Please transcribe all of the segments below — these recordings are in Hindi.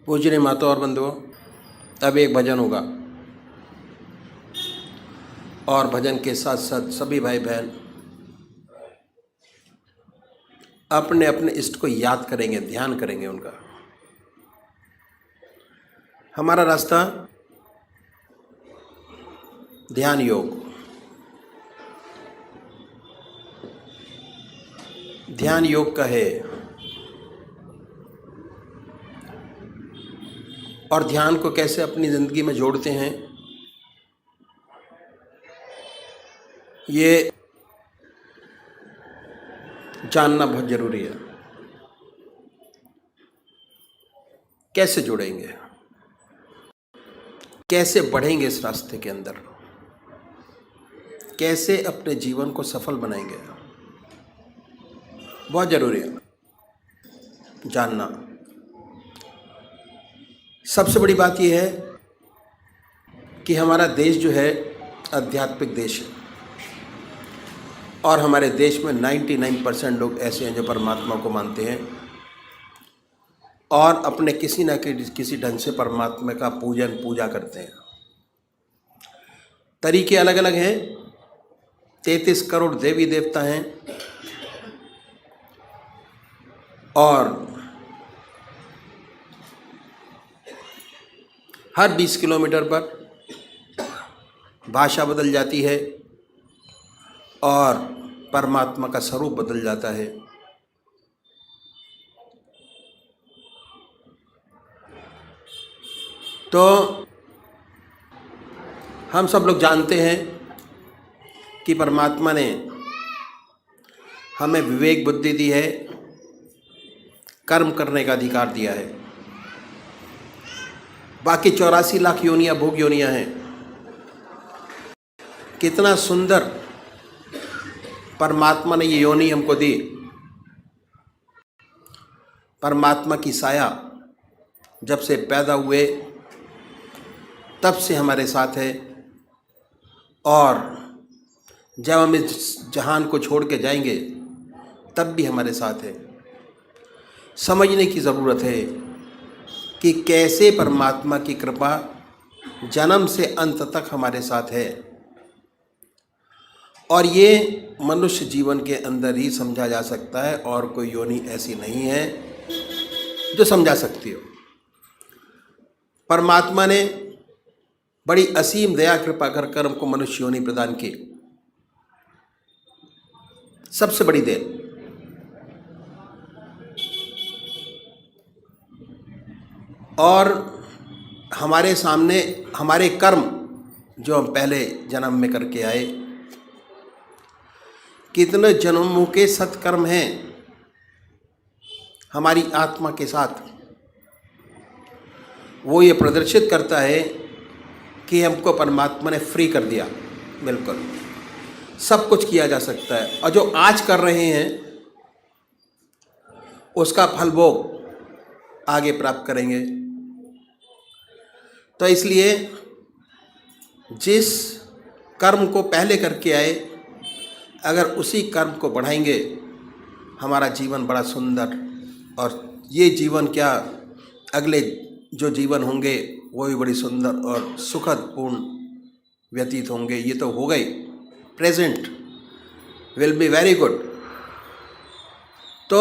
पूजनीय माता और बंधुओं, अब एक भजन होगा और भजन के साथ साथ सभी भाई बहन अपने अपने इष्ट को याद करेंगे, ध्यान करेंगे उनका। हमारा रास्ता ध्यान योग, ध्यान योग का है और ध्यान को कैसे अपनी ज़िंदगी में जोड़ते हैं ये जानना बहुत ज़रूरी है। कैसे जुड़ेंगे, कैसे बढ़ेंगे इस रास्ते के अंदर, कैसे अपने जीवन को सफल बनाएंगे, बहुत ज़रूरी है जानना। सबसे बड़ी बात यह है कि हमारा देश जो है आध्यात्मिक देश है और हमारे देश में 99% लोग ऐसे हैं जो परमात्मा को मानते हैं और अपने किसी न किसी ढंग से परमात्मा का पूजा करते हैं। तरीके अलग अलग हैं। 33 करोड़ देवी देवता हैं और हर 20 किलोमीटर पर भाषा बदल जाती है और परमात्मा का स्वरूप बदल जाता है। तो हम सब लोग जानते हैं कि परमात्मा ने हमें विवेक बुद्धि दी है, कर्म करने का अधिकार दिया है। बाकी 84 लाख योनियाँ भोग योनियाँ हैं। कितना सुंदर परमात्मा ने ये योनि हमको दी। परमात्मा की साया जब से पैदा हुए तब से हमारे साथ है और जब हम इस जहान को छोड़ के जाएंगे तब भी हमारे साथ है। समझने की ज़रूरत है कि कैसे परमात्मा की कृपा जन्म से अंत तक हमारे साथ है और ये मनुष्य जीवन के अंदर ही समझा जा सकता है और कोई योनि ऐसी नहीं है जो समझा सकती हो। परमात्मा ने बड़ी असीम दया कृपा कर हमको मनुष्य योनि प्रदान की। सबसे बड़ी देन। और हमारे सामने हमारे कर्म जो हम पहले जन्म में करके आए, कितने जन्मों के सत्कर्म हैं हमारी आत्मा के साथ, वो ये प्रदर्शित करता है कि हमको परमात्मा ने फ्री कर दिया। बिल्कुल सब कुछ किया जा सकता है और जो आज कर रहे हैं उसका फल भोग आगे प्राप्त करेंगे। तो इसलिए जिस कर्म को पहले करके आए, अगर उसी कर्म को बढ़ाएंगे हमारा जीवन बड़ा सुंदर, और ये जीवन क्या अगले जो जीवन होंगे वो भी बड़ी सुंदर और सुखद पूर्ण व्यतीत होंगे। ये तो हो गई, present will be very good. तो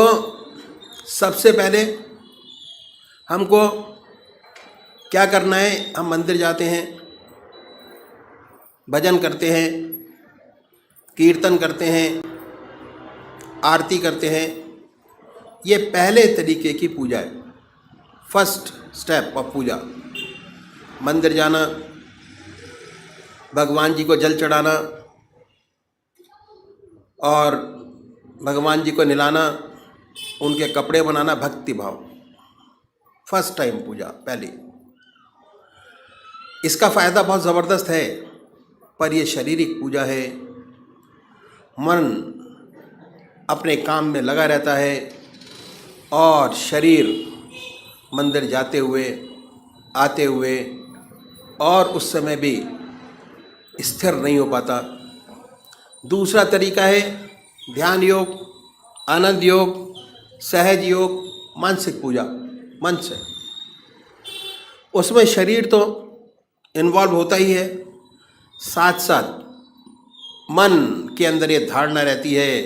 सबसे पहले हमको क्या करना है, हम मंदिर जाते हैं, भजन करते हैं, कीर्तन करते हैं, आरती करते हैं। ये पहले तरीके की पूजा है, फर्स्ट स्टेप ऑफ पूजा। मंदिर जाना, भगवान जी को जल चढ़ाना और भगवान जी को नहलाना, उनके कपड़े बनाना, भक्ति भाव, फर्स्ट टाइम पूजा पहली। इसका फ़ायदा बहुत ज़बरदस्त है, पर यह शारीरिक पूजा है। मन अपने काम में लगा रहता है और शरीर मंदिर जाते हुए आते हुए और उस समय भी स्थिर नहीं हो पाता। दूसरा तरीका है ध्यान योग, आनंद योग, सहज योग, मानसिक पूजा, मन से। उसमें शरीर तो इन्वॉल्व होता ही है, साथ साथ मन के अंदर ये धारणा रहती है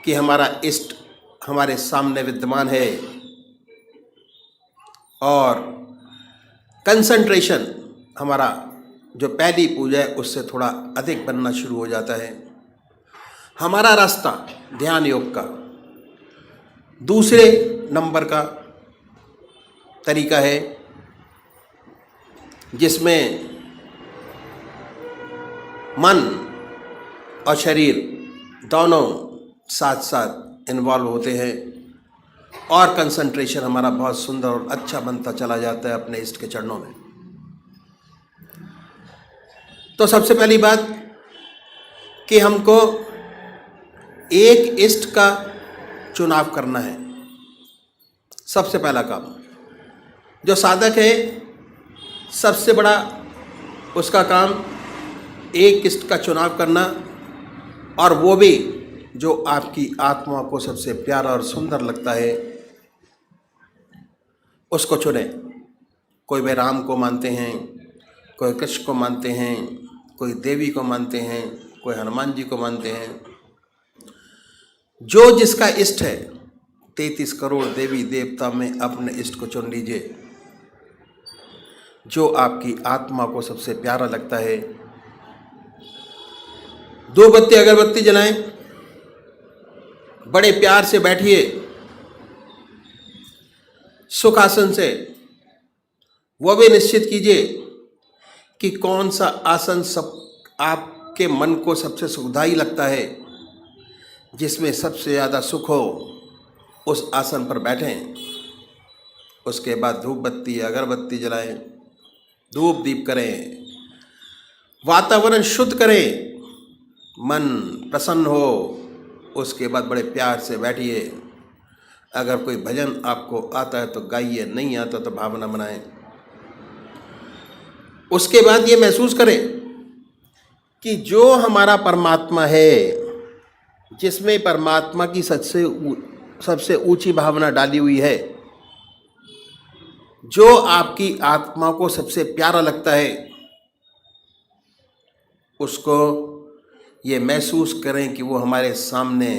कि हमारा इष्ट हमारे सामने विद्यमान है, और कंसंट्रेशन हमारा जो पहली पूजा है उससे थोड़ा अधिक बनना शुरू हो जाता है। हमारा रास्ता ध्यान योग का दूसरे नंबर का तरीका है, जिसमें मन और शरीर दोनों साथ साथ इन्वॉल्व होते हैं, और कंसंट्रेशन हमारा बहुत सुंदर और अच्छा बनता चला जाता है अपने इष्ट के चरणों में। तो सबसे पहली बात कि हमको एक इष्ट का चुनाव करना है। सबसे पहला काम जो साधक है, सबसे बड़ा उसका काम एक इष्ट का चुनाव करना, और वो भी जो आपकी आत्मा को सबसे प्यारा और सुंदर लगता है उसको चुने। कोई वे राम को मानते हैं, कोई कृष्ण को मानते हैं, कोई देवी को मानते हैं, कोई हनुमान जी को मानते हैं। जो जिसका इष्ट है, 33 करोड़ देवी देवता में अपने इष्ट को चुन लीजिए, जो आपकी आत्मा को सबसे प्यारा लगता है। 2 बत्ती अगरबत्ती जलाएं, बड़े प्यार से बैठिए सुखासन से। वो भी निश्चित कीजिए कि कौन सा आसन सब आपके मन को सबसे सुखदायी लगता है, जिसमें सबसे ज़्यादा सुख हो, उस आसन पर बैठें। उसके बाद धूप बत्ती अगरबत्ती जलाएं, धूप दीप करें, वातावरण शुद्ध करें, मन प्रसन्न हो। उसके बाद बड़े प्यार से बैठिए। अगर कोई भजन आपको आता है तो गाइए, नहीं आता तो भावना बनाएं। उसके बाद ये महसूस करें कि जो हमारा परमात्मा है, जिसमें परमात्मा की सबसे ऊंची भावना डाली हुई है, जो आपकी आत्मा को सबसे प्यारा लगता है, उसको ये महसूस करें कि वो हमारे सामने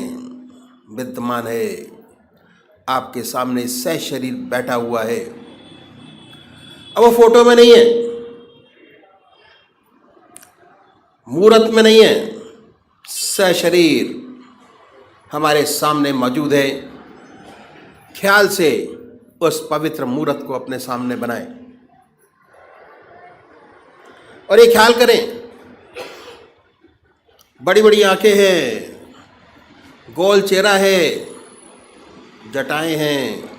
विद्यमान है, आपके सामने सह शरीर बैठा हुआ है। अब वो फोटो में नहीं है, मूर्त में नहीं है, सह शरीर हमारे सामने मौजूद है। ख्याल से उस पवित्र मूर्त को अपने सामने बनाएं और ये ख्याल करें, बड़ी बड़ी आंखें हैं, गोल चेहरा है, जटाएं हैं,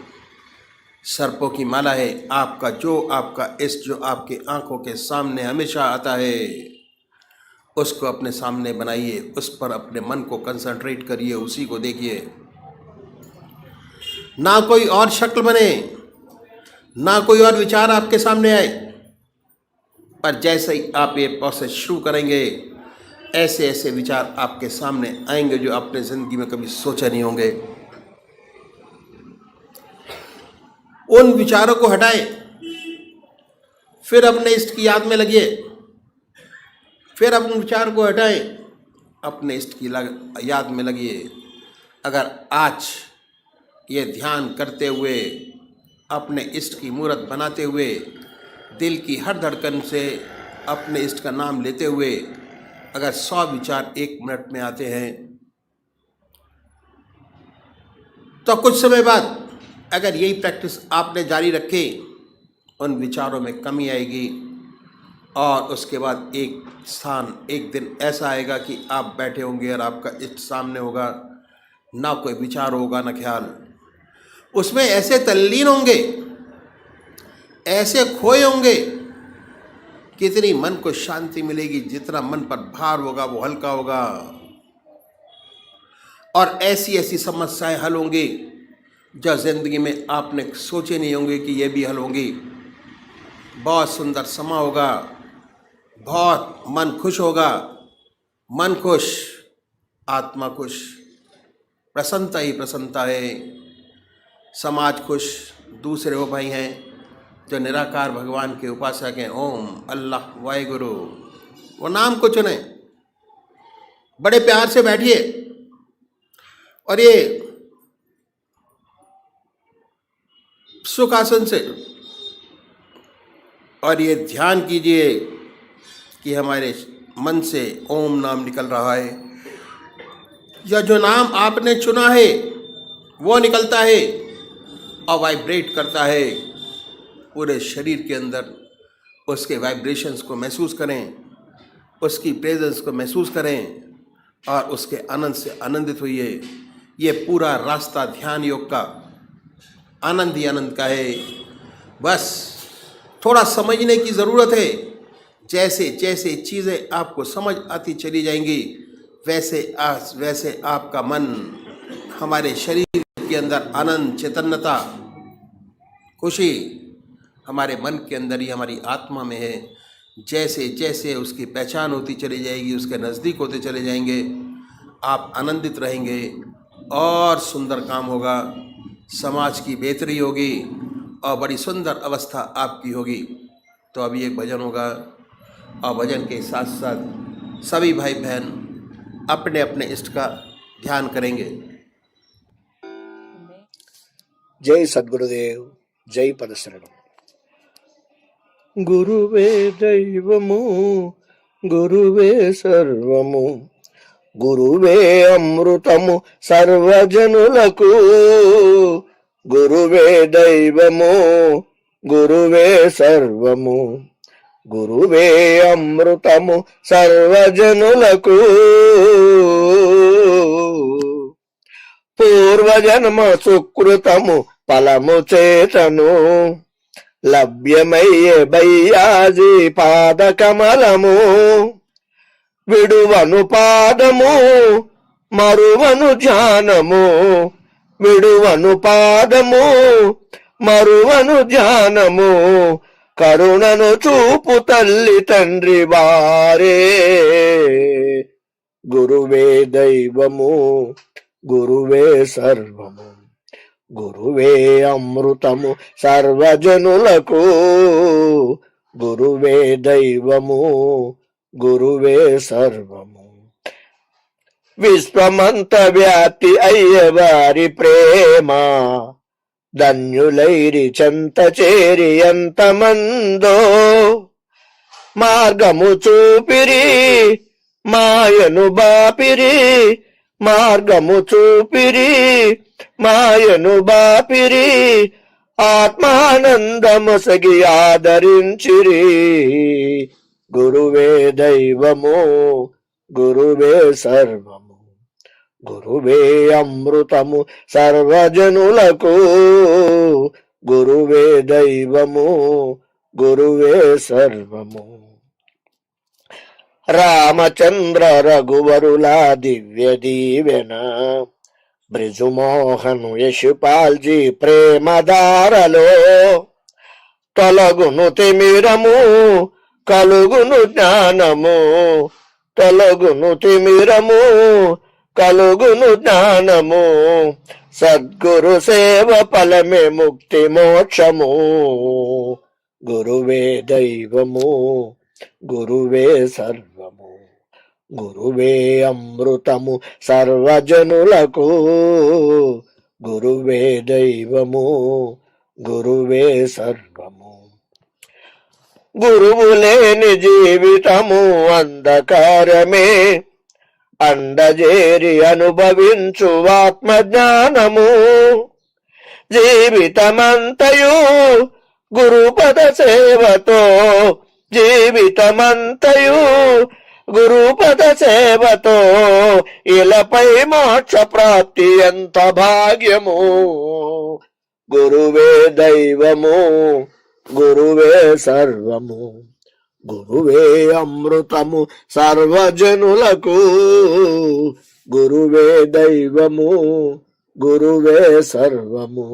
सर्पों की माला है। आपका इष्ट जो आपकी आंखों के सामने हमेशा आता है, उसको अपने सामने बनाइए, उस पर अपने मन को कंसंट्रेट करिए, उसी को देखिए। ना कोई और शक्ल बने, ना कोई और विचार आपके सामने आए, पर जैसे ही आप ये प्रोसेस शुरू करेंगे, ऐसे ऐसे विचार आपके सामने आएंगे जो आपने जिंदगी में कभी सोचे नहीं होंगे। उन विचारों को हटाएं, फिर अपने इष्ट की याद में लगिए। फिर अपने विचार को हटाएं, अपने इष्ट की याद में लगिए। अगर आज ये ध्यान करते हुए, अपने इष्ट की मूर्त बनाते हुए, दिल की हर धड़कन से अपने इष्ट का नाम लेते हुए अगर 100 विचार 1 मिनट में आते हैं, तो कुछ समय बाद अगर यही प्रैक्टिस आपने जारी रखी, उन विचारों में कमी आएगी, और उसके बाद एक दिन ऐसा आएगा कि आप बैठे होंगे और आपका इष्ट सामने होगा, ना कोई विचार होगा ना ख्याल। उसमें ऐसे तल्लीन होंगे, ऐसे खोए होंगे, कितनी मन को शांति मिलेगी, जितना मन पर भार होगा वो हल्का होगा, और ऐसी ऐसी समस्याएं हल होंगी जो जिंदगी में आपने सोचे नहीं होंगे कि ये भी हल होंगी। बहुत सुंदर समा होगा, बहुत मन खुश होगा, मन खुश, आत्मा खुश, प्रसन्नता ही प्रसन्नता है। समाज खुश, दूसरे वो भाई हैं जो निराकार भगवान के उपासक हैं, ओम, अल्लाह, वाहिगुरु, वो नाम को चुने, बड़े प्यार से बैठिए और ये सुखासन से और ये ध्यान कीजिए कि हमारे मन से ओम नाम निकल रहा है, या जो नाम आपने चुना है वो निकलता है और वाइब्रेट करता है पूरे शरीर के अंदर। उसके वाइब्रेशंस को महसूस करें, उसकी प्रेजेंस को महसूस करें और उसके आनंद से आनंदित होइए। ये पूरा रास्ता ध्यान योग का आनंद ही आनंद का है। बस थोड़ा समझने की ज़रूरत है। जैसे जैसे चीज़ें आपको समझ आती चली जाएंगी, वैसे आपका मन, हमारे शरीर के अंदर आनंद, चैतन्यता, खुशी हमारे मन के अंदर ही, हमारी आत्मा में है। जैसे जैसे उसकी पहचान होती चली जाएगी, उसके नज़दीक होते चले जाएंगे, आप आनंदित रहेंगे और सुंदर काम होगा, समाज की बेहतरी होगी और बड़ी सुंदर अवस्था आपकी होगी। तो अभी एक भजन होगा और भजन के साथ साथ सभी भाई बहन अपने अपने इष्ट का ध्यान करेंगे। जय सद्गुरुदेव, जय पदशरणम। गुरुवे दैवमु, गुरुवे सर्वमु, गुरुवे अमृतमु सर्वजनुలకు, गुरुवे दैवमु, गुरुवे सर्वमु, गुरुवे अमृतमु सर्वजनुలకు, పూర్వజన్మ సుకృతము ఫలము చేతను లభ్యమయ్యే బయ్యాజీ పాద కమలము, విడువను పాదము మరువను ధ్యానము, విడువను పాదము మరువను ధ్యానము, కరుణను చూపు తల్లి తండ్రి వారే, గురువే దైవము, గురువే సర్వము, గురువే అమృతము సర్వజనులకు, గురువే దైవము, గురువే సర్వము. విశ్వమంత వ్యాప్తి అయ్యవారి ప్రేమ, ధన్యులైరి చెంత చేరి ఎంతమందో, మార్గము చూపిరి మాయను బాపిరి, మార్గము చూపిరి మాయను బాపిరి, ఆత్మానందమొసగి ఆదరించిరి, గురువే దైవము, గురువే సర్వము, గురువే అమృతము సర్వజనులకు, గురువే దైవము, గురువే సర్వము. రామచంద్ర రఘువరులా దివ్య దీవెన, బ్రిజుమోహను యశుపాల్జీ ప్రేమదారలో, తొలగును తిమిరము కలుగును జ్ఞానము, తొలగును తిమిరము కలుగును జ్ఞానము, సద్గురు సేవ ఫలమే ముక్తి మోక్షము, గురువే దైవము, గురువే సర్వము, గురువే అమృతము సర్వజనులకు, గురువే దైవము, గురువే సర్వము. గురువు లేని జీవితము అంధకారమే, అండజేరి అనుభవించు ఆత్మజ్ఞానము, జీవితమంతయు గురుపద సేవతో, జీవితమంతయు గురుపద సేవతో, ఇలపై మోక్ష ప్రాప్తి ఎంత భాగ్యము, గురువే దైవము, గురువే సర్వము, గురువే అమృతము సర్వజనులకు, గురువే దైవము, గురువే సర్వము.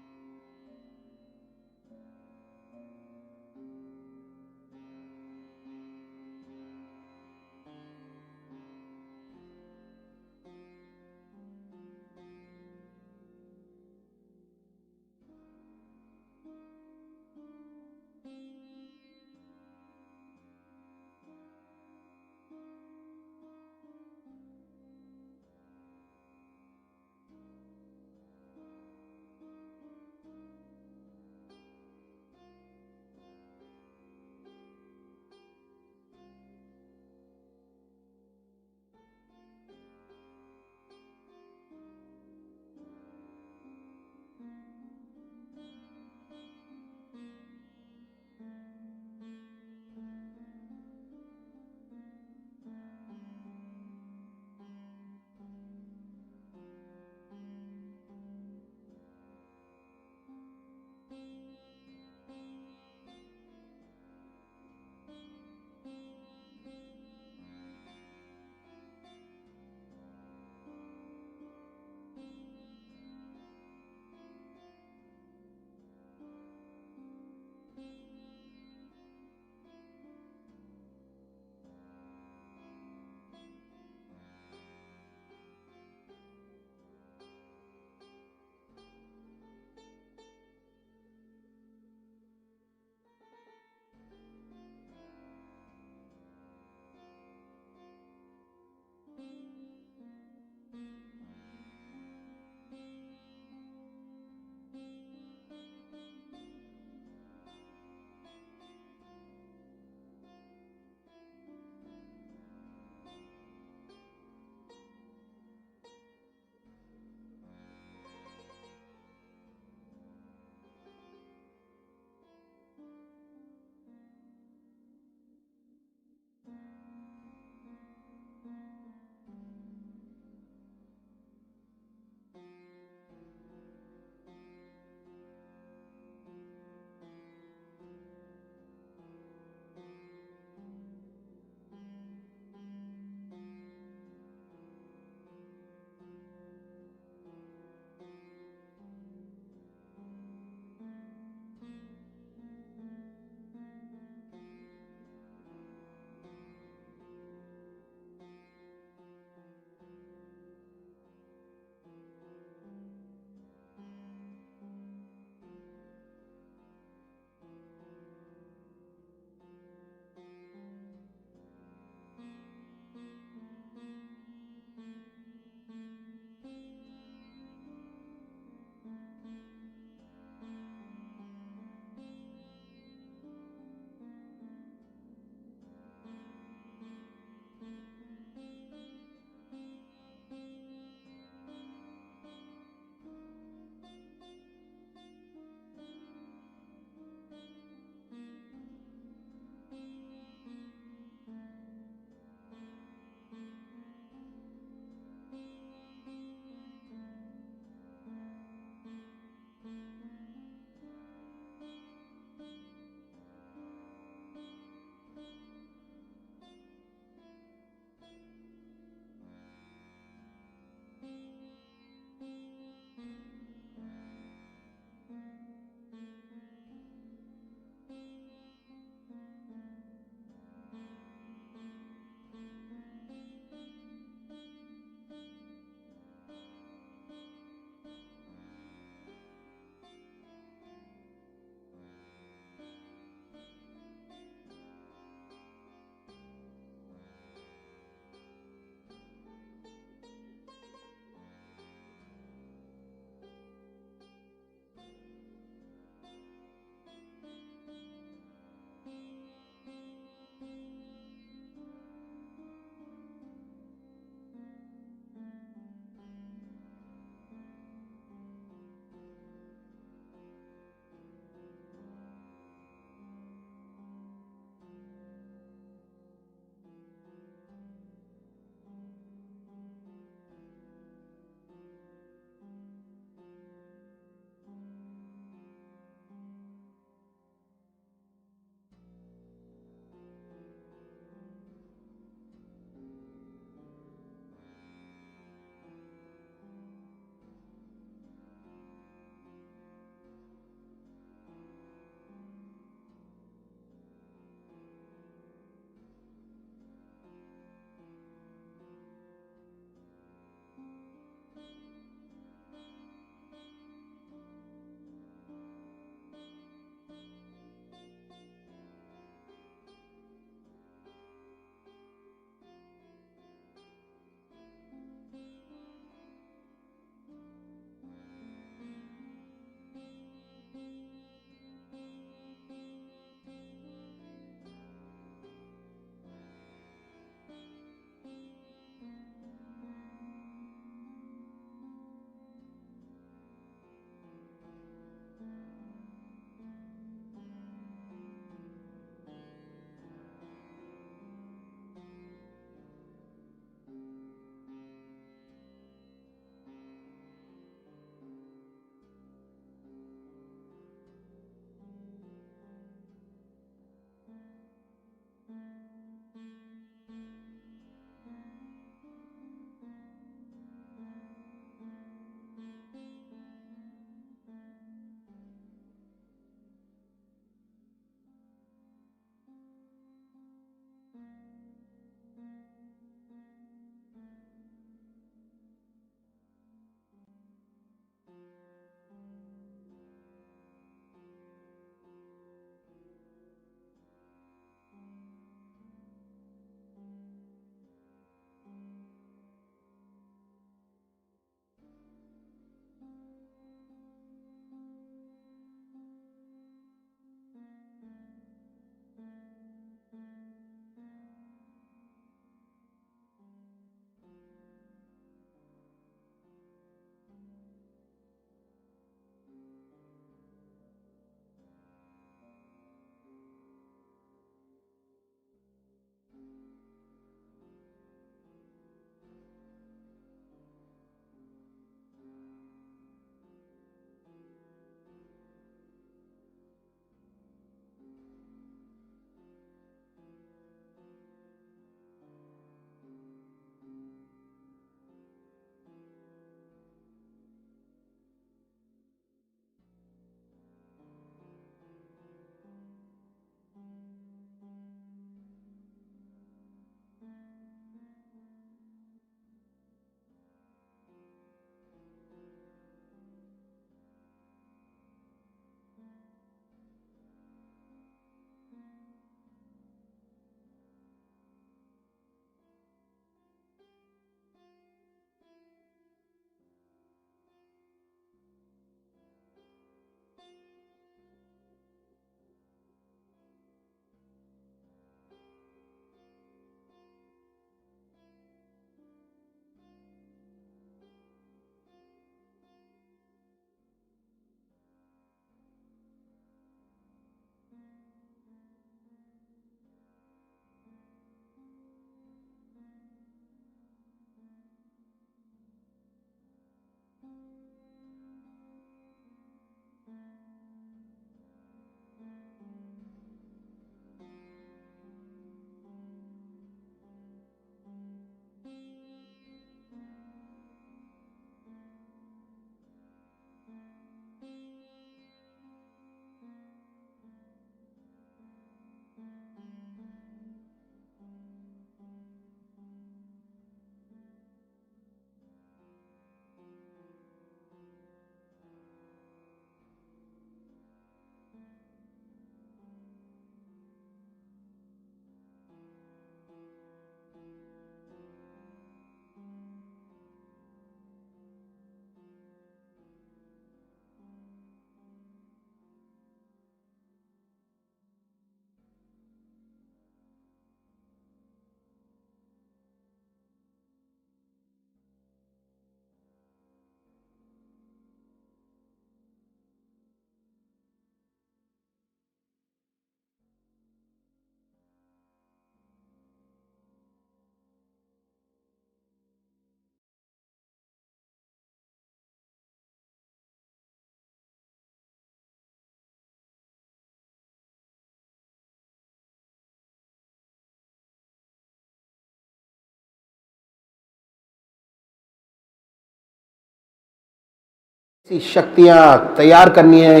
ऐसी शक्तियाँ तैयार करनी है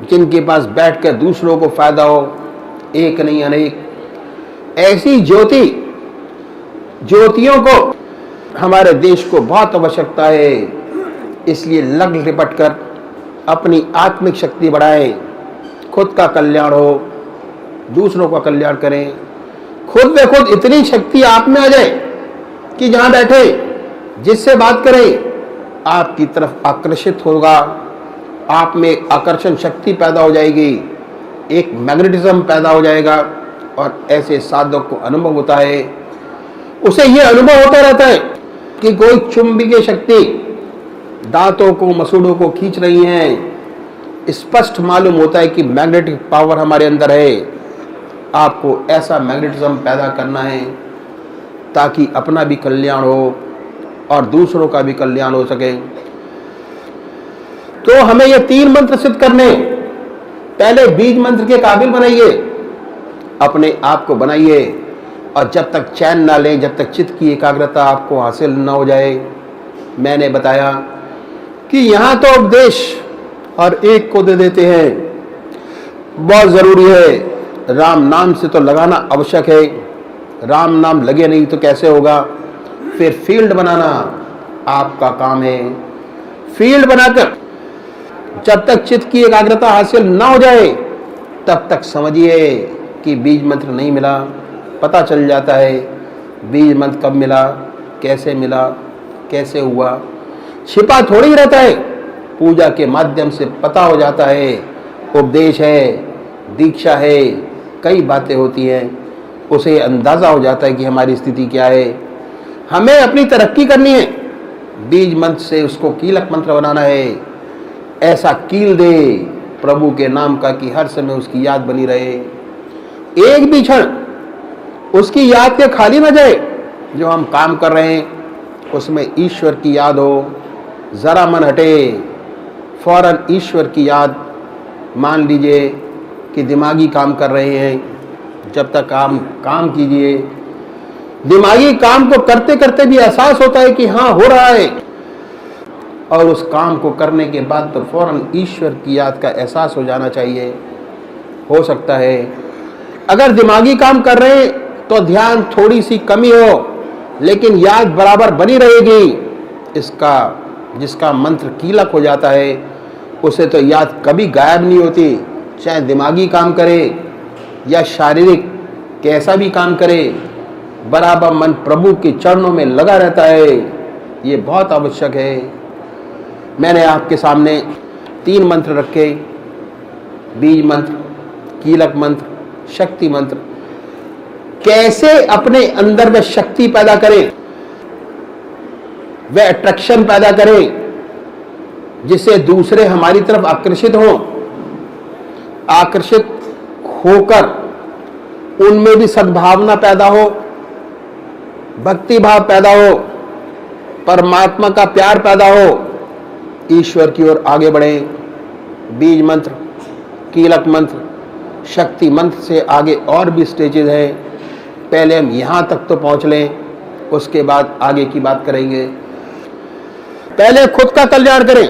जिनके पास बैठकर दूसरों को फायदा हो, एक नहीं अनेक। ऐसी ज्योतियों को हमारे देश को बहुत आवश्यकता है। इसलिए लग लिपट कर अपनी आत्मिक शक्ति बढ़ाएं, खुद का कल्याण हो, दूसरों का कल्याण करें। खुद में खुद इतनी शक्ति आप में आ जाए कि जहां बैठे जिससे बात करें आपकी तरफ आकर्षित होगा, आप में एक आकर्षण शक्ति पैदा हो जाएगी, एक मैग्नेटिज्म पैदा हो जाएगा। और ऐसे साधक को अनुभव होता है, उसे यह अनुभव होता रहता है कि कोई चुंबकीय शक्ति दांतों को, मसूड़ों को खींच रही है। स्पष्ट मालूम होता है कि मैग्नेटिक पावर हमारे अंदर है। आपको ऐसा मैग्नेटिज्म पैदा करना है ताकि अपना भी कल्याण हो और दूसरों का भी कल्याण हो सके। तो हमें ये 3 मंत्र सिद्ध करने, पहले बीज मंत्र के काबिल बनाइए, अपने आप को बनाइए। और जब तक चैन ना लें, जब तक चित्त की एकाग्रता आपको हासिल ना हो जाए, मैंने बताया कि यहाँ तो उपदेश और एक को दे देते हैं, बहुत ज़रूरी है। राम नाम से तो लगाना आवश्यक है, राम नाम लगे नहीं तो कैसे होगा। फिर फील्ड बनाना आपका काम है। फील्ड बनाकर जब तक चित्त की एकाग्रता हासिल ना हो जाए तब तक समझिए कि बीज मंत्र नहीं मिला। पता चल जाता है बीज मंत्र कब मिला, कैसे हुआ, छिपा थोड़ी रहता है। पूजा के माध्यम से पता हो जाता है, उपदेश है, दीक्षा है, कई बातें होती हैं, उसे अंदाज़ा हो जाता है कि हमारी स्थिति क्या है। हमें अपनी तरक्की करनी है, बीज मंत्र से उसको कीलक मंत्र बनाना है। ऐसा कील दे प्रभु के नाम का कि हर समय उसकी याद बनी रहे, एक भी क्षण उसकी याद के खाली ना जाए। जो हम काम कर रहे हैं उसमें ईश्वर की याद हो, ज़रा मन हटे फौरन ईश्वर की याद। मान लीजिए कि दिमागी काम कर रहे हैं, जब तक काम कीजिए। दिमागी काम को करते करते भी एहसास होता है कि हाँ हो रहा है, और उस काम को करने के बाद तो फौरन ईश्वर की याद का एहसास हो जाना चाहिए। हो सकता है अगर दिमागी काम कर रहे हैं तो ध्यान थोड़ी सी कमी हो, लेकिन याद बराबर बनी रहेगी। जिसका मंत्र कीलक हो जाता है उसे तो याद कभी गायब नहीं होती, चाहे दिमागी काम करे या शारीरिक कैसा भी काम करे, बराबर मन प्रभु के चरणों में लगा रहता है। ये बहुत आवश्यक है। मैंने आपके सामने 3 मंत्र रखे, बीज मंत्र, कीलक मंत्र, शक्ति मंत्र। कैसे अपने अंदर में शक्ति पैदा करें, वह अट्रैक्शन पैदा करें जिससे दूसरे हमारी तरफ आकर्षित हों, आकर्षित होकर उनमें भी सद्भावना पैदा हो, भक्ति भाव पैदा हो, परमात्मा का प्यार पैदा हो, ईश्वर की ओर आगे बढ़े। बीज मंत्र, कीलक मंत्र, शक्ति मंत्र से आगे और भी स्टेजेस हैं। पहले हम यहाँ तक तो पहुँच लें, उसके बाद आगे की बात करेंगे। पहले खुद का कल्याण करें,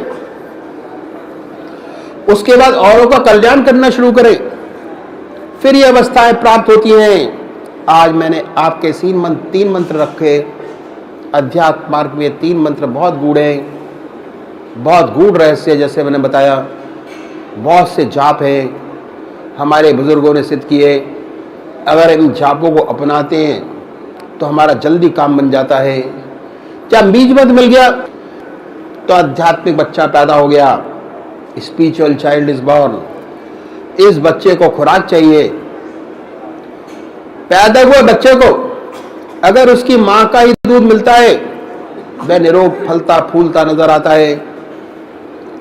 उसके बाद औरों का कल्याण करना शुरू करें, फिर ये अवस्थाएं प्राप्त होती हैं। आज मैंने आपके 3 मंत्र रखे। अध्यात्म मार्ग में 3 मंत्र बहुत गूढ़ हैं, बहुत गूढ़ रहस्य, जैसे मैंने बताया। बहुत से जाप हैं, हमारे बुजुर्गों ने सिद्ध किए। अगर इन जापों को अपनाते हैं तो हमारा जल्दी काम बन जाता है। जब बीज मंत्र मिल गया तो आध्यात्मिक बच्चा पैदा हो गया, स्पिरिचुअल चाइल्ड इज बॉर्न। इस बच्चे को खुराक चाहिए। पैदा हुए बच्चे को अगर उसकी माँ का ही दूध मिलता है, वह निरोग फलता फूलता नजर आता है।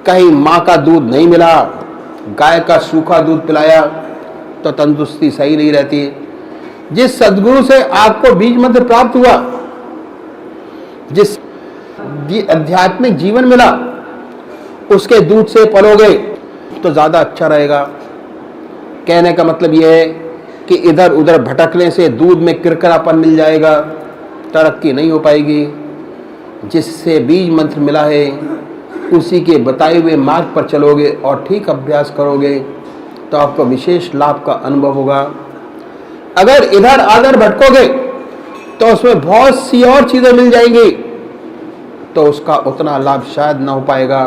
कहीं माँ का दूध नहीं मिला, गाय का सूखा दूध पिलाया तो तंदुरुस्ती सही नहीं रहती। जिस सद्गुरु से आपको बीज मंत्र प्राप्त हुआ, जिस आध्यात्मिक जीवन मिला, उसके दूध से पलोगे तो ज्यादा अच्छा रहेगा। कहने का मतलब यह है कि इधर उधर भटकने से दूध में किरकिरापन मिल जाएगा, तरक्की नहीं हो पाएगी। जिससे बीज मंत्र मिला है, उसी के बताए हुए मार्ग पर चलोगे और ठीक अभ्यास करोगे तो आपको विशेष लाभ का अनुभव होगा। अगर इधर आधर भटकोगे तो उसमें बहुत सी और चीजें मिल जाएंगी, तो उसका उतना लाभ शायद ना हो पाएगा,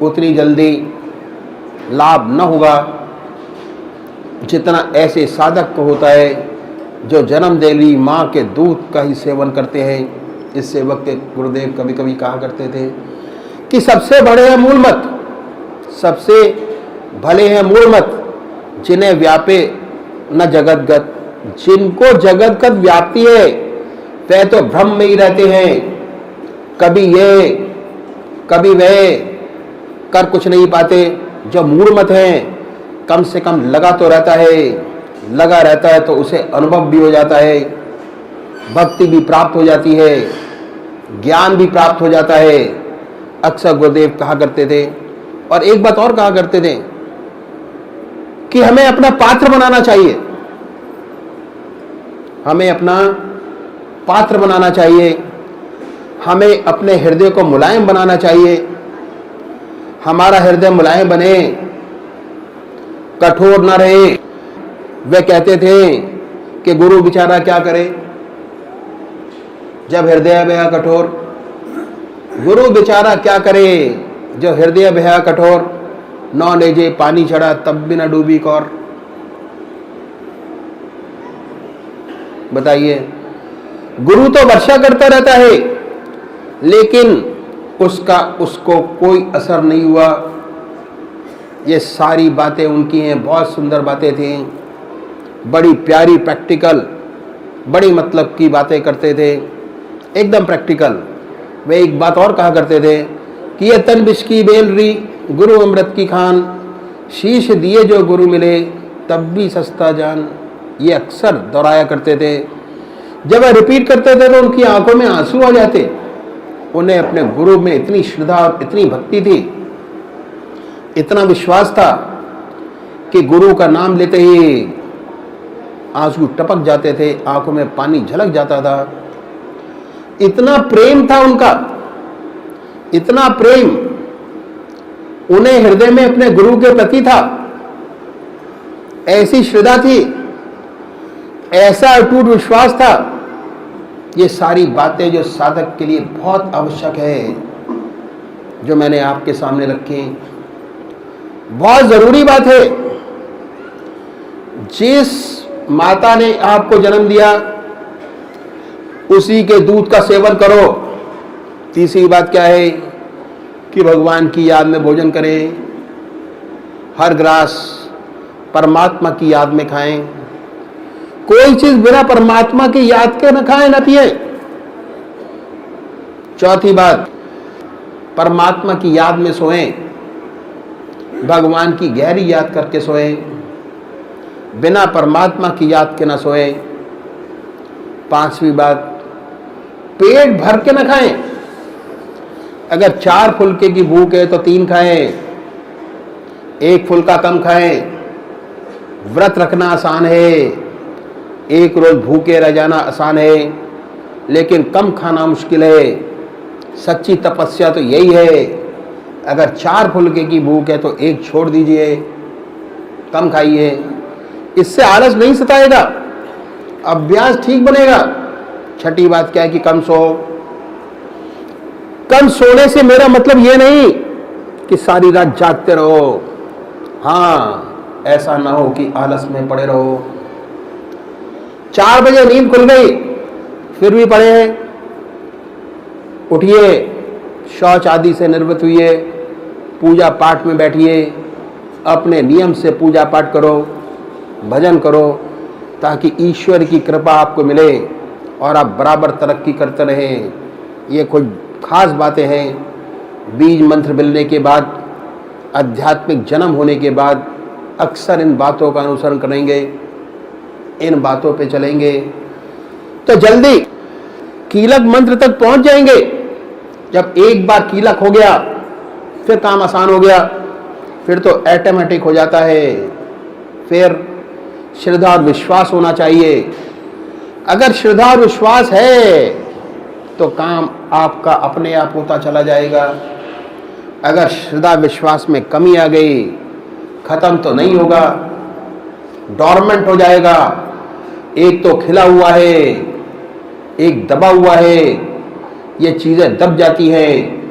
उतनी जल्दी लाभ न होगा जितना ऐसे साधक को होता है जो जन्म देली माँ के दूध का ही सेवन करते हैं। इस सेवक के गुरुदेव कभी कभी कहा करते थे कि सबसे बड़े हैं मूल मत, सबसे भले हैं मूल मत, जिन्हें व्यापे न जगतगत। जिनको जगतगत व्याप्ति है वह तो भ्रम में ही रहते हैं, कभी ये कभी वह कर कुछ नहीं पाते। जो मूढ़मत हैं कम से कम लगा तो रहता है, लगा रहता है तो उसे अनुभव भी हो जाता है, भक्ति भी प्राप्त हो जाती है, ज्ञान भी प्राप्त हो जाता है। अक्सर गुरुदेव कहा करते थे। और एक बात और कहा करते थे कि हमें अपना पात्र बनाना चाहिए, हमें अपना पात्र बनाना चाहिए, हमें अपने हृदय को मुलायम बनाना चाहिए। हमारा हृदय मुलायम बने, कठोर न रहे। वे कहते थे कि गुरु बेचारा क्या करे जब हृदय बेहा कठोर। गुरु बेचारा क्या करे जो हृदय बेहा कठोर। नौ लेजे पानी चढ़ा तब भी न डूबी कौर। बताइए, गुरु तो वर्षा करता रहता है लेकिन उसको कोई असर नहीं हुआ। ये सारी बातें उनकी हैं, बहुत सुंदर बातें थी, बड़ी प्यारी प्रैक्टिकल, बड़ी मतलब की बातें करते थे, एकदम प्रैक्टिकल। वे एक बात और कहा करते थे कि ये तन विष की बेलरी गुरु अमृत की खान, शीश दिए जो गुरु मिले तब भी सस्ता जान। ये अक्सर दोहराया करते थे। जब वह रिपीट करते थे तो उनकी आंखों में आंसू आ जाते। उन्हें अपने गुरु में इतनी श्रद्धा और इतनी भक्ति थी, इतना विश्वास था कि गुरु का नाम लेते ही आंसू टपक जाते थे, आंखों में पानी झलक जाता था। इतना प्रेम था उनका, इतना प्रेम उन्हें हृदय में अपने गुरु के प्रति था, ऐसी श्रद्धा थी, ऐसा अटूट विश्वास था। ये सारी बातें जो साधक के लिए बहुत आवश्यक है, जो मैंने आपके सामने रखी, बहुत जरूरी बात है। जिस माता ने आपको जन्म दिया उसी के दूध का सेवन करो। तीसरी बात क्या है कि भगवान की याद में भोजन करें, हर ग्रास परमात्मा की याद में खाएं। कोई चीज बिना परमात्मा की याद के न खाएं न पिए। चौथी बात, परमात्मा की याद में सोएं, भगवान की गहरी याद करके सोएं, बिना परमात्मा की याद के न सोएं। पांचवी बात, पेट भर के न खाएं। अगर 4 फुलके की भूख है तो 3 खाएं, 1 फुलका कम खाएं। व्रत रखना आसान है, 1 रोज भूखे रह जाना आसान है, लेकिन कम खाना मुश्किल है। सच्ची तपस्या तो यही है। अगर 4 फुलके की भूख है तो 1 छोड़ दीजिए, कम खाइए। इससे आलस नहीं सताएगा, अभ्यास ठीक बनेगा। छठी बात क्या है कि कम सो। कम सोने से मेरा मतलब ये नहीं कि सारी रात जागते रहो। हाँ, ऐसा ना हो कि आलस में पड़े रहो। 4 बजे नींद खुल गई फिर भी पड़े हैं, उठिए, शौच आदि से निर्वृत्त हुई, पूजा पाठ में बैठिए, अपने नियम से पूजा पाठ करो, भजन करो, ताकि ईश्वर की कृपा आपको मिले और आप बराबर तरक्की करते रहें। ये कुछ खास बातें हैं। बीज मंत्र मिलने के बाद, आध्यात्मिक जन्म होने के बाद अक्सर इन बातों का अनुसरण करेंगे, इन बातों पे चलेंगे तो जल्दी कीलक मंत्र तक पहुंच जाएंगे। जब एक बार कीलक हो गया फिर काम आसान हो गया, फिर तो ऑटोमेटिक हो जाता है। फिर श्रद्धा और विश्वास होना चाहिए। अगर श्रद्धा और विश्वास है तो काम आपका अपने आप होता चला जाएगा। अगर श्रद्धा विश्वास में कमी आ गई, खत्म तो नहीं होगा, डॉर्मेंट हो जाएगा। एक तो खिला हुआ है, एक दबा हुआ है, ये चीज़ें दब जाती हैं।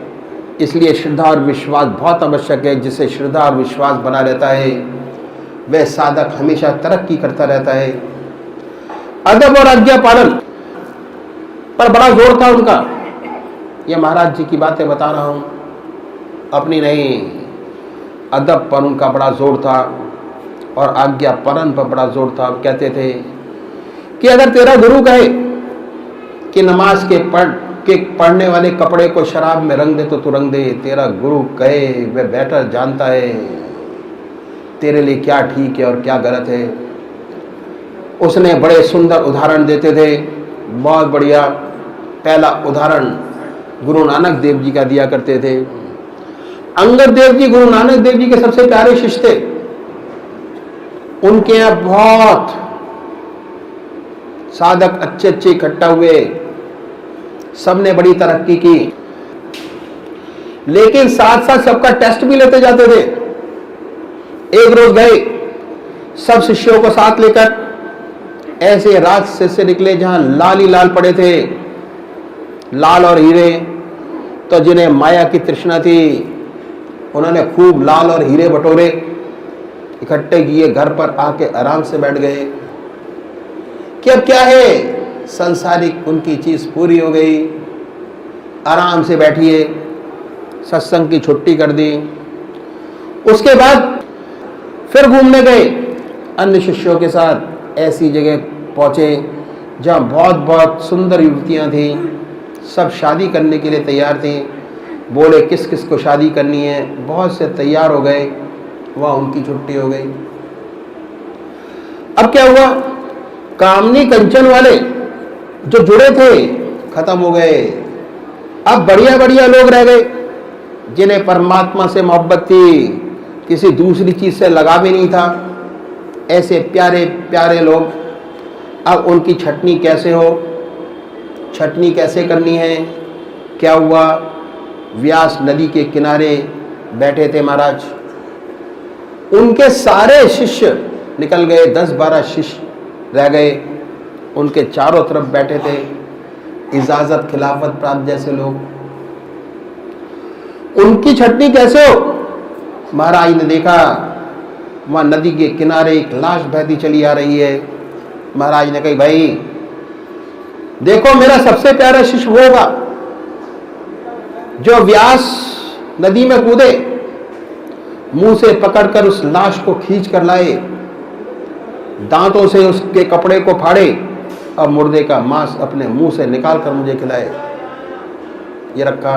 इसलिए श्रद्धा और विश्वास बहुत आवश्यक है। जिससे श्रद्धा और विश्वास बना रहता है वह साधक हमेशा तरक्की करता रहता है। अदब और आज्ञा पालन पर बड़ा जोर था उनका। ये महाराज जी की बातें बता रहा हूं, अपनी नहीं। अदब पर उनका बड़ा जोर था और आज्ञा पालन पर बड़ा जोर था। कहते थे कि अगर तेरा गुरु कहे कि नमाज के पढ़ने वाले कपड़े को शराब में रंग दे तो तू रंग दे। तेरा गुरु कहे, वह बेटर जानता है तेरे लिए क्या ठीक है और क्या गलत है। उसने बड़े सुंदर उदाहरण देते थे, बहुत बढ़िया। पहला उदाहरण गुरु नानक देव जी का दिया करते थे। अंगद देव जी गुरु नानक देव जी के सबसे प्यारे शिष्य थे। उनके यहाँ बहुत साधक अच्छे अच्छे इकट्ठा हुए, सबने बड़ी तरक्की की, लेकिन साथ साथ सबका टेस्ट भी लेते जाते थे। एक रोज गए सब शिष्यों को साथ लेकर, ऐसे रास्ते से निकले जहां लाल ही लाल पड़े थे, लाल और हीरे। तो जिन्हें माया की तृष्णा थी उन्होंने खूब लाल और हीरे बटोरे, इकट्ठे किए, घर पर आके आराम से बैठ गए कि अब क्या है, संसारिक उनकी चीज पूरी हो गई, आराम से बैठिए। सत्संग की छुट्टी कर दी। उसके बाद फिर घूमने गए अन्य शिष्यों के साथ। ऐसी जगह पहुंचे जहां बहुत बहुत सुंदर युवतियां थी, सब शादी करने के लिए तैयार थी। बोले किस किस को शादी करनी है, बहुत से तैयार हो गए, वहां उनकी छुट्टी हो गई। अब क्या हुआ, कामनी कंचन वाले जो जुड़े थे खत्म हो गए। अब बढ़िया बढ़िया लोग रह गए जिन्हें परमात्मा से मोहब्बत थी, किसी दूसरी चीज से लगा भी नहीं था। ऐसे प्यारे प्यारे लोग, अब उनकी छटनी कैसे हो, छटनी कैसे करनी है। क्या हुआ, व्यास नदी के किनारे बैठे थे महाराज, उनके सारे शिष्य निकल गए, 10-12 शिष्य रह गए, उनके चारों तरफ बैठे थे इजाजत खिलाफत प्राप्त जैसे लोग। उनकी छटनी कैसे हो, महाराज ने देखा वहां नदी के किनारे एक लाश बहती चली आ रही है। महाराज ने कही भाई देखो, मेरा सबसे प्यारा शिष्य वो होगा जो व्यास नदी में कूदे, मुंह से पकड़कर उस लाश को खींच कर लाए, दांतों से उसके कपड़े को फाड़े और मुर्दे का मांस अपने मुंह से निकाल कर मुझे खिलाए। ये रखा,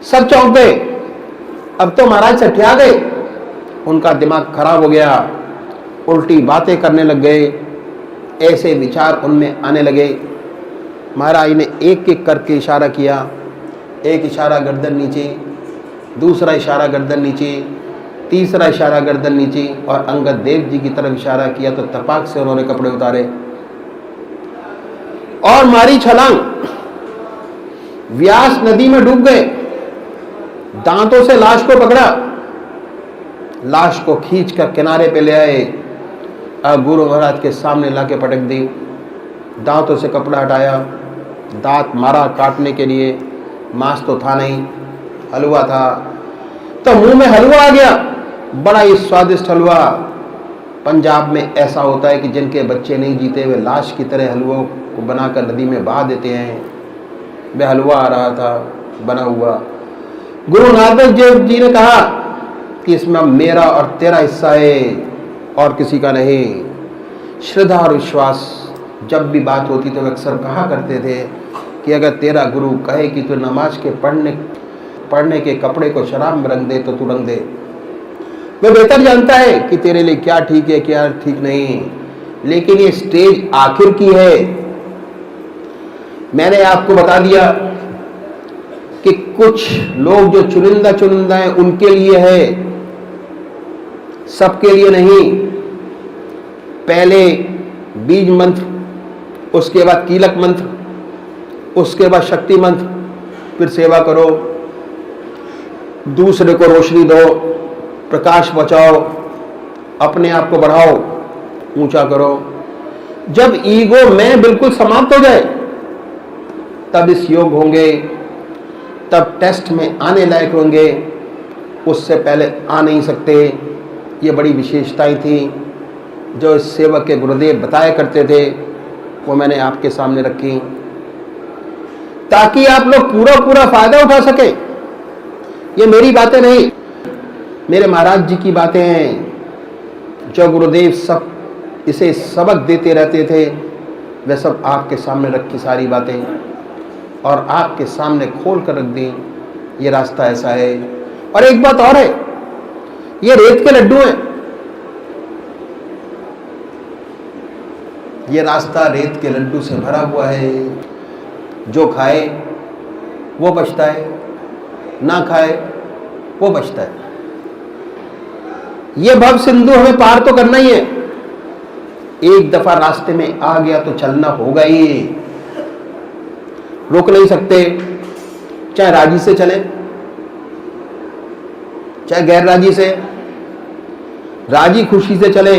सब चौंक गए। अब तो महाराज सठिया गए, उनका दिमाग खराब हो गया, उल्टी बातें करने लग गए, ऐसे विचार उनमें आने लगे। महाराज ने एक एक करके इशारा किया, एक इशारा गर्दन नीचे, दूसरा इशारा गर्दन नीचे, तीसरा इशारा गर्दन नीचे, और अंगद देव जी की तरफ इशारा किया तो तपाक से उन्होंने कपड़े उतारे और मारी छलांग। व्यास नदी में डूब गए, दांतों से लाश को पकड़ा, लाश को खींचकर किनारे पे ले आए, गुरु महाराज के सामने लाके पटक दी, दांतों से कपड़ा हटाया, दांत मारा काटने के लिए, मांस तो था नहीं, हलवा था, तो मुंह में हलवा आ गया, बड़ा ही स्वादिष्ट हलवा। पंजाब में ऐसा होता है कि जिनके बच्चे नहीं जीते वे लाश की तरह हलवों को बनाकर नदी में बहा देते हैं। वह हलवा आ रहा था बना हुआ। गुरु नानक देव जी ने कहा कि इसमें मेरा और तेरा हिस्सा है और किसी का नहीं। श्रद्धा और विश्वास, जब भी बात होती तो वे अक्सर कहा करते थे कि अगर तेरा गुरु कहे कि तू नमाज के पढ़ने के कपड़े को शराब में रंग दे तो तू रंग दे। वह बेहतर जानता है कि तेरे लिए क्या ठीक है क्या ठीक नहीं, लेकिन ये स्टेज आखिर की है। मैंने आपको बता दिया कि कुछ लोग जो चुनिंदा हैं उनके लिए है, सबके लिए नहीं। पहले बीज मंत्र, उसके बाद कीलक मंत्र, उसके बाद शक्तिमंत फिर सेवा करो, दूसरे को रोशनी दो, प्रकाश बचाओ, अपने आप को बढ़ाओ, ऊंचा करो। जब ईगो मैं बिल्कुल समाप्त हो जाए तब इस योग होंगे, तब टेस्ट में आने लायक होंगे, उससे पहले आ नहीं सकते। ये बड़ी विशेषताएं थी जो इस सेवक के गुरुदेव बताया करते थे, वो मैंने आपके सामने रखी ताकि आप लोग पूरा पूरा फायदा उठा सके। ये मेरी बातें नहीं, मेरे महाराज जी की बातें हैं। जो गुरुदेव सब इसे सबक देते रहते थे, वह सब आपके सामने रखी सारी बातें, और आपके सामने खोल कर रख दी। ये रास्ता ऐसा है। और एक बात और है, ये रेत के लड्डू हैं। ये रास्ता रेत के लड्डू से भरा हुआ है। जो खाए वो बचता है, ना खाए वो बचता है। ये भव सिंधु हमें पार तो करना ही है। एक दफा रास्ते में आ गया तो चलना होगा ही, रोक नहीं सकते। चाहे राजी से चले, चाहे गैर राजी से। राजी खुशी से चले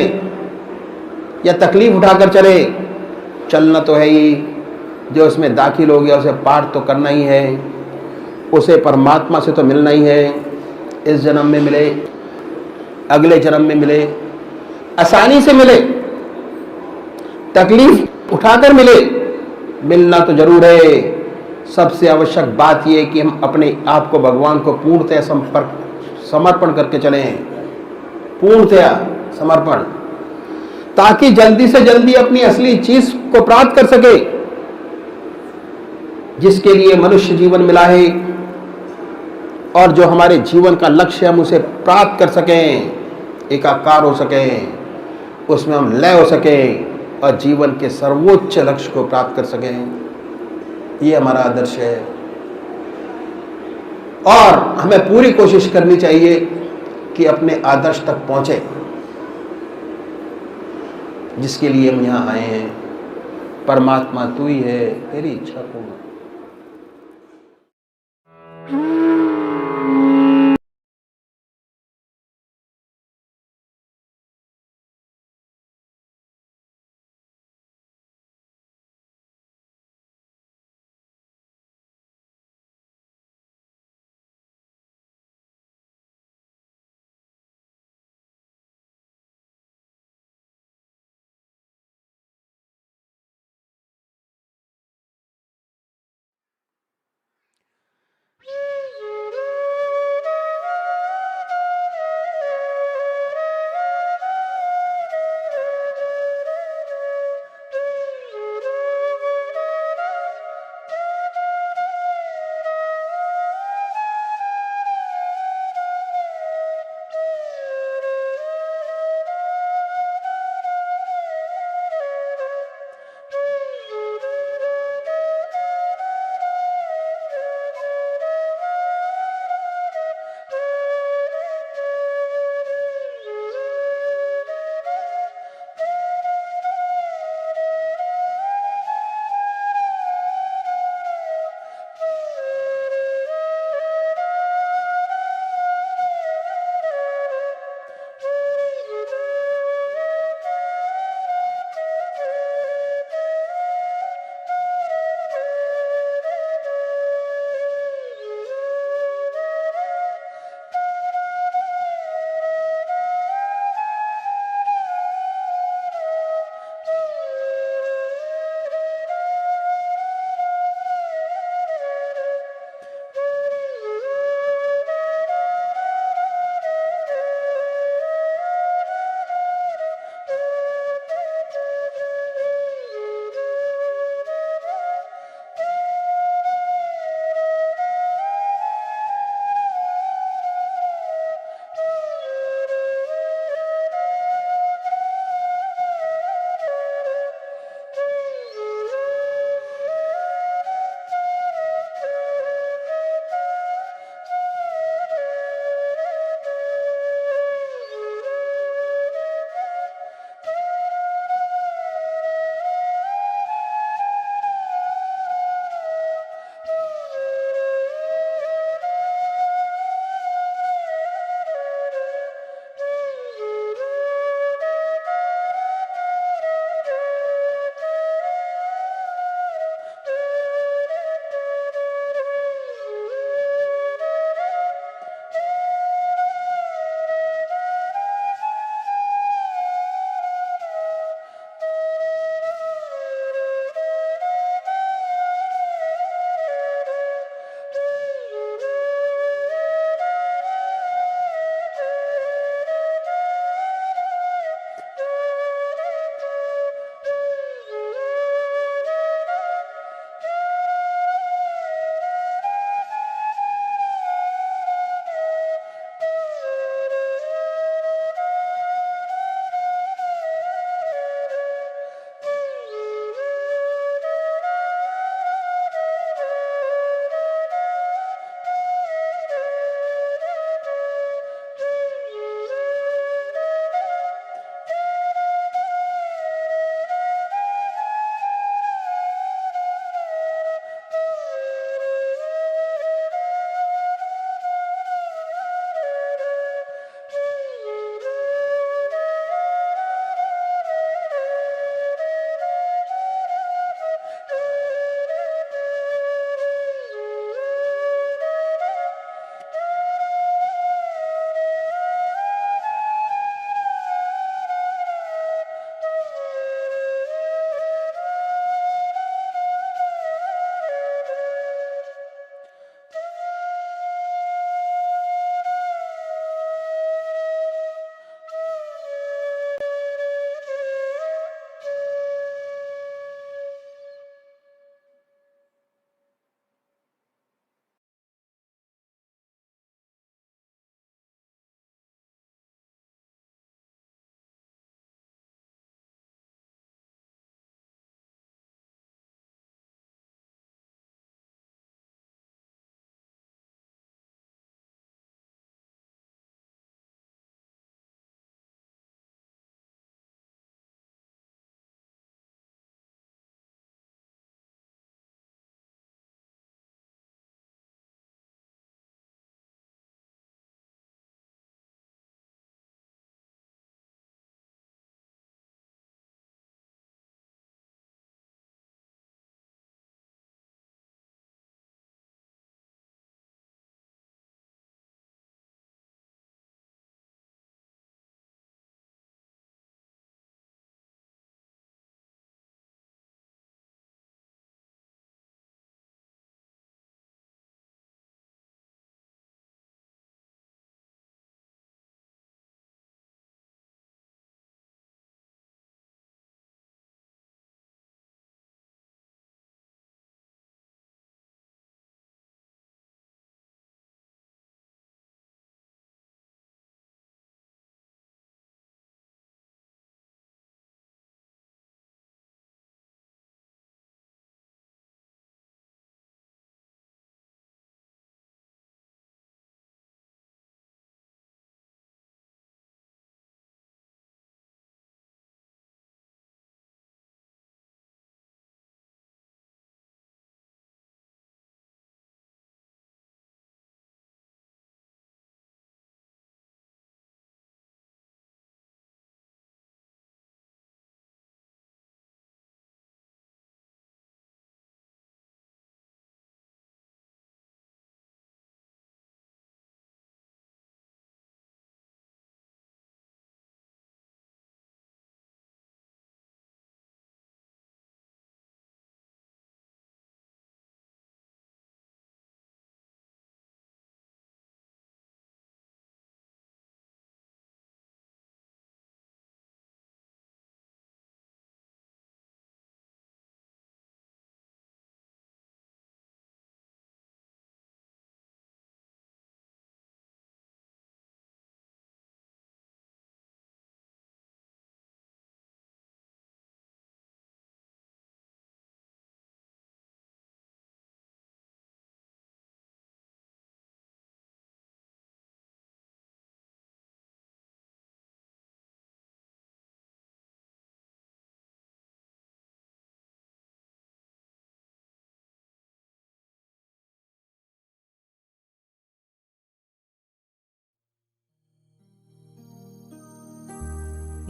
या तकलीफ उठाकर चले, चलना तो है ही। जो उसमें दाखिल हो गया उसे पार तो करना ही है, उसे परमात्मा से तो मिलना ही है। इस जन्म में मिले, अगले जन्म में मिले, आसानी से मिले, तकलीफ उठाकर मिले, मिलना तो जरूर है। सबसे आवश्यक बात यह है कि हम अपने आप को भगवान को पूर्णतः समर्पण करके चलें, पूर्णतया समर्पण, ताकि जल्दी से जल्दी अपनी असली चीज को प्राप्त कर सके, जिसके लिए मनुष्य जीवन मिला है। और जो हमारे जीवन का लक्ष्य है हम उसे प्राप्त कर सकें, एकाकार हो सकें, उसमें हम लय हो सकें और जीवन के सर्वोच्च लक्ष्य को प्राप्त कर सकें। ये हमारा आदर्श है। और हमें पूरी कोशिश करनी चाहिए कि अपने आदर्श तक पहुंचे, जिसके लिए हम यहाँ आए हैं। परमात्मा तू ही है, तेरी इच्छा पूर्ण।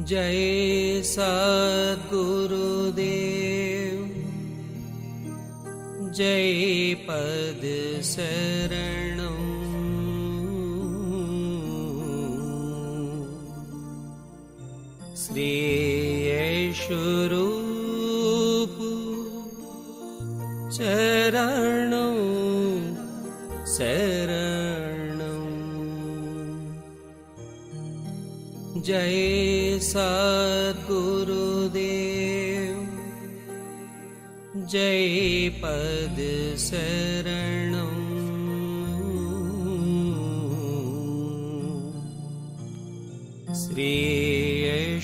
जय सद्गुरुदेव जय पद शरणं श्री स्वरूप चरणं शरणं जय सद्गुरुदेव जय पद शरणं श्री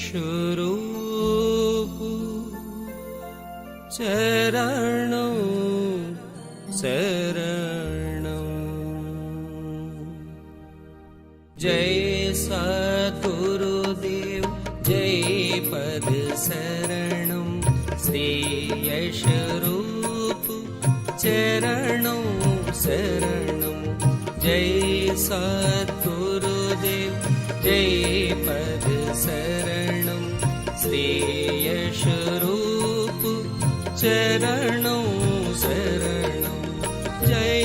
स्वरूप चरणं शरणं जय सद्गुरुदेव जय पद शरणं श्री स्वरूप चरणं शरणं जय सद्गुरुदेव जय पद शरणं श्री स्वरूप चरणं शरणं जय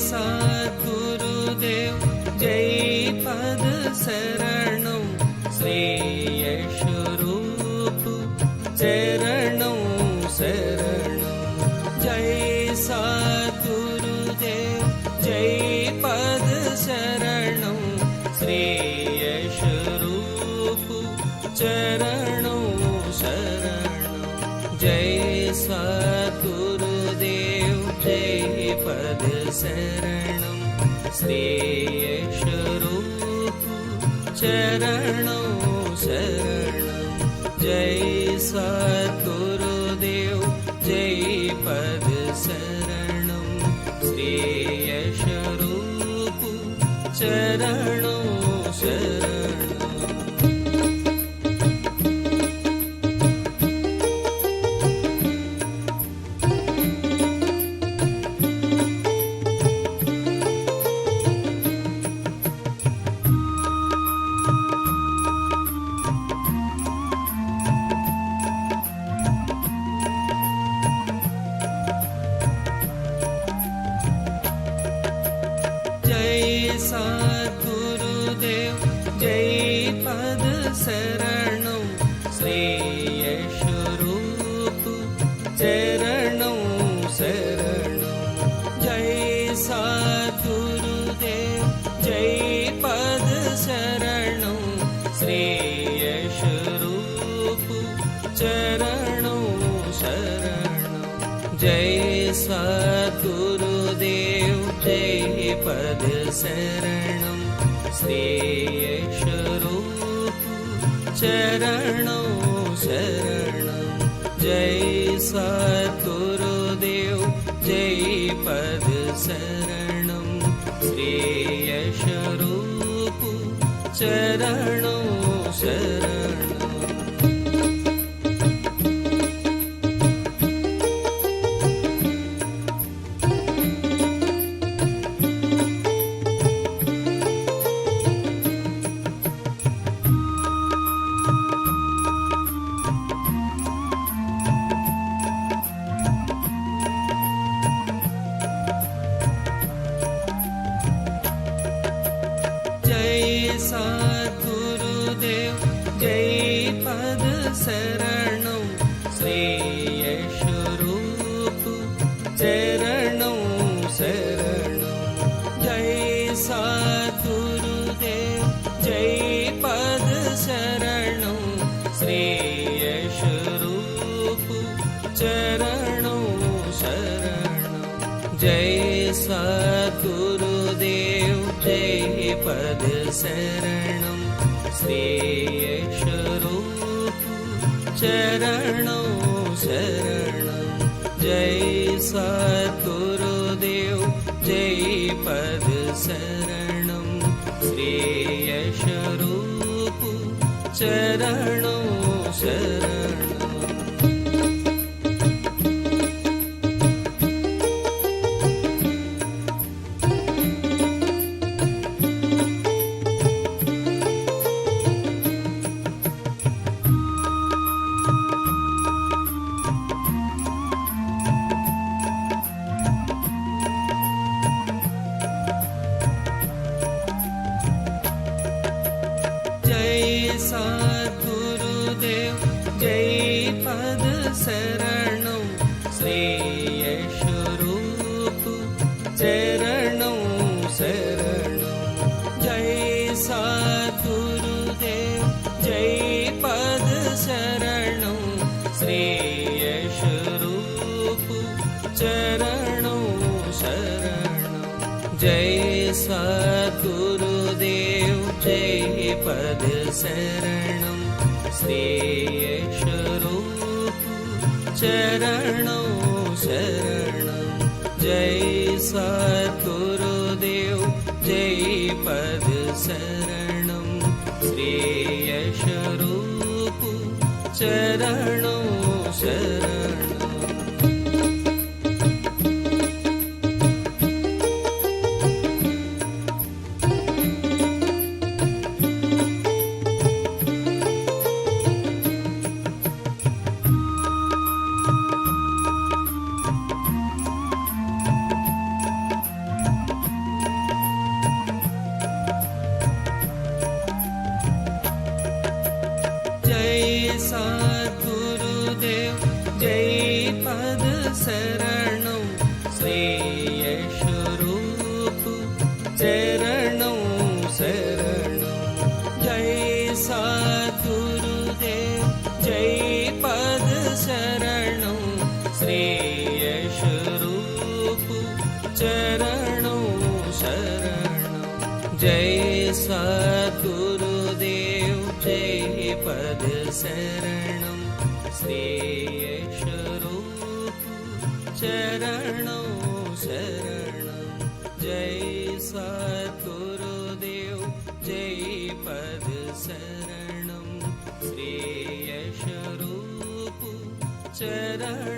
सद्गुरुदेव जय पद शरणं श्री स्वरूप चरणं शरणं जय सद्गुरुदेव जय पद शरणं श्री स्वरूप चरणं शरणं जय सद्गुरुदेव जय पद शरणं श्री स्वरूप चरणं शरणं जय सद्गुरुदेव जय पद शरणं श्री स्वरूप चरणं शरणं सद्गुरुदेव जय पद शरणं श्री स्वरूप चरणं शरणं जय सद्गुरुदेव जय पद शरणं श्री स्वरूप चरणं शरणं जय सद्गुरुदेव जय पद शरणं श्री स्वरूप चरणं शरणं जय सद्गुरुदेव जय पद शरणं श्री स्वरूप चरणं शरणं सद्गुरुदेव जय पद शरणं श्री स्वरूप चरणं शरणं जय सद्गुरुदेव जय पद शरणं श्री स्वरूप चरणं शरणं जय सद्गुरुदेव जय पद शरणं श्री स्वरूप चरणं शरणं जय सद्गुरुदेव जय पद शरणं श्री स्वरूप चरणं शरणं सद्गुरुदेव जय पद शरणं श्री यशरूप चरणं शरणं जय सद्गुरुदेव जय पद शरणं श्री यशरूप चरणं शरणं जय सद्गुरुदेव जय पद शरणं श्री यशरूप चरणं शरणं जय सद्गुरुदेव जय पद शरणं श्री यशरूप चरणं शरणं जय सद्गुरुदेव जय पद शरणं श्री यशरूप चरणं शरणं जय सद्गुरुदेव जय पद शरणं श्री यशरूप चरणं शरणं जय सद्गुरुदेव जय पद शरणं श्री यशरूप चरणं शरणं जय सद्गुरुदेव जय पद शरणं श्री यशरूप चरणं